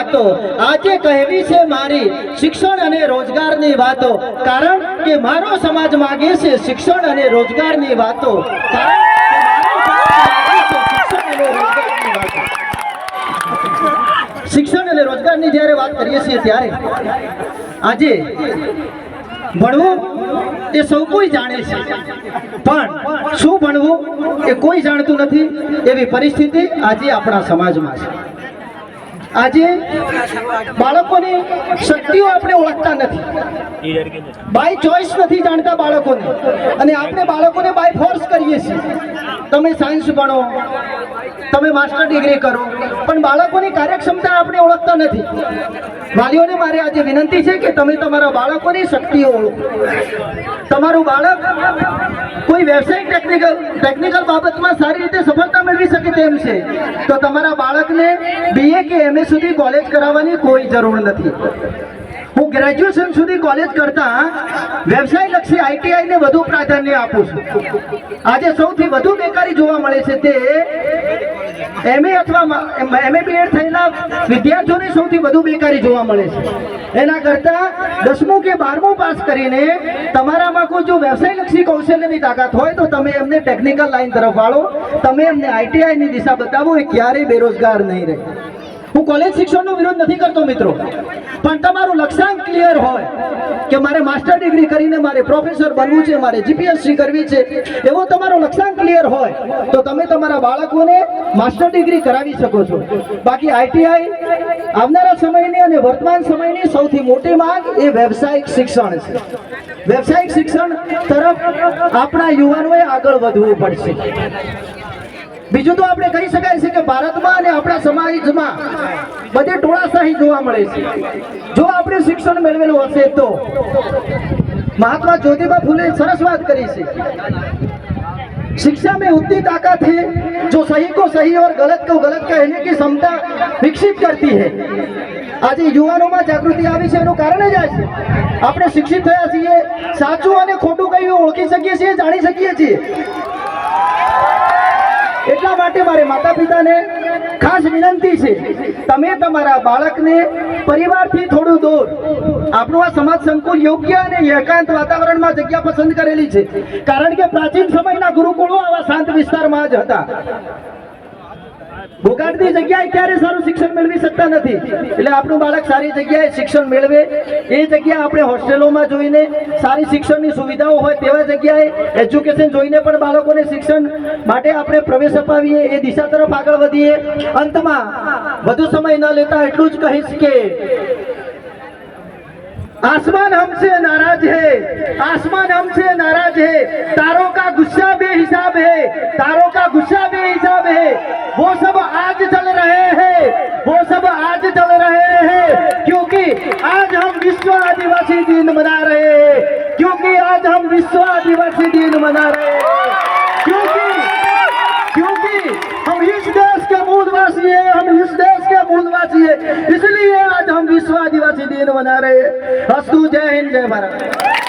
વાતો આજે કહેવી છે મારી શિક્ષણ અને રોજગારની વાતો, કારણ કે મારો સમાજ માંગે છે શિક્ષણ અને રોજગારની વાતો, કારણ કે શિક્ષણ અને રોજગારની જ્યારે વાત કરીએ છીએ ત્યારે આજે ભણવું એ સૌ કોઈ જાણે છે, પણ શું ભણવું એ કોઈ જાણતું નથી એવી પરિસ્થિતિ આજે આપણા સમાજમાં છે। આજે બાળકોની શક્તિઓ આપણે ઓળખતા નથી, બાય ચોઇસ નથી જાણતા બાળકોને, અને આપણે બાળકોને બાય ફોર્સ કરીએ છીએ, તમે સાયન્સ ભણો, તમે માસ્ટર ડિગ્રી કરો, પણ બાળકોની કાર્યક્ષમતા આપણે ઓળખતા નથી। વાલીઓને મારે આજે વિનંતી છે કે તમે તમારા બાળકોની શક્તિઓ ઓળખો। તમારું બાળક કોઈ વ્યવસાયિક ટેકનિકલ બાબતમાં સારી રીતે સફળતા મેળવી શકે તેમ છે, તો તમારા બાળકને BA કે MA સુધી કોલેજ કરાવવાની કોઈ જરૂર નથી। હું ગ્રેજ્યુએશન સુધી કોલેજ કરતા વ્યવસાયલક્ષી ITI ને વધુ પ્રાધાન્ય આપું છું। આજે સૌથી વધુ બેકારી જોવા મળે છે તે MA અથવા MA BEd થયેલા વિદ્યાર્થીઓને સૌથી વધુ બેકારી જોવા મળે છે। એના કરતા 10મું કે 12મું પાસ કરીને તમારામાં કોઈ જો વ્યવસાયલક્ષી કૌશલ્યની તાકાત હોય તો તમે એમને ટેકનિકલ લાઈન તરફ વાળો, તમે એમને ITI ની દિશા બતાવો, એ ક્યારેય બેરોજગાર નહીં રહે। હું કોલેજ શિક્ષણનો વિરોધ નથી કરતો મિત્રો, પણ તમારું લક્ષ્યાંક ક્લિયર હોય કે મારે માસ્ટર ડિગ્રી કરીને મારે પ્રોફેસર બનવું છે, મારે GPSC કરવી છે, એવો તમારો લક્ષ્યાંક ક્લિયર હોય તો તમે તમારા બાળકોને માસ્ટર ડિગ્રી કરાવી શકો છો। બાકી ITI આવનારા સમયની અને વર્તમાન સમયની સૌથી મોટી માંગ એ વ્યવસાયિક શિક્ષણ છે। વ્યવસાયિક શિક્ષણ તરફ આપણા યુવાનોએ આગળ વધવું પડશે। બીજું તો આપણે કહી શકાય છે કે ભારતમાં અને આપણા સમાજમાં બધે ટોળાશાહી જોવા મળે છે। જો આપણે શિક્ષણ મેળવેલું હશે તો મહાત્મા જ્યોતિબા ફૂલે સરસ વાત કરી છે, शिक्षा में उतनी ताकत है जो सही को सही और गलत को गलत कहने की क्षमता विकसित करती है। आज युवानों में जागृति આવી છે એનું કારણ જ આ છે। આપણે શિક્ષિત થયા છીએ, સાચું અને ખોટું કયું ઓળખી શકીએ છીએ, જાણી શકીએ છીએ। એટલા માટે મારે માતા પિતાને ખાસ વિનંતી છે, તમે તમારા બાળકને પરિવારથી થોડું દૂર, આપણું આ સમાજ સંકુલ યોગ્ય અને એકાંત વાતાવરણમાં જગ્યા પસંદ કરેલી છે, કારણ કે પ્રાચીન સમયના ગુરુકુળો આવા શાંત વિસ્તારમાં જ હતા। ભોગાડની જગ્યાએ ક્યારે સારું શિક્ષણ મેળવી શકતા નથી, એટલે આપણું બાળક સારી જગ્યાએ શિક્ષણ મેળવે એ જગ્યા આપણે હોસ્ટેલોમાં જોઈને સારી શિક્ષણની સુવિધાઓ હોય તેવા જગ્યાએ એજ્યુકેશન જોઈને પણ બાળકોને શિક્ષણ માટે આપણે પ્રવેશ અપાવીએ, એ દિશા તરફ આગળ વધીએ। અંતમાં વધુ સમય ન લેતા એટલું જ કહીશ કે आसमान हमसे नाराज है, आसमान हमसे नाराज है, तारों का गुस्सा बेहिसाब है, तारों का गुस्सा बेहिसाब है, वो सब आज चल रहे हैं, वो सब आज चल रहे हैं, क्योंकि आज हम विश्व आदिवासी दिन मना रहे हैं, क्योंकि आज हम विश्व आदिवासी दिन मना रहे हैं, क्योंकि हम इस देश के मूलवासी हैं, हम इस देश के मूलवासी हैं, इसलिए आज हम विश्व आदिवासी दिन मना रहे हैं। अस्तु, जय हिंद, जय भारत।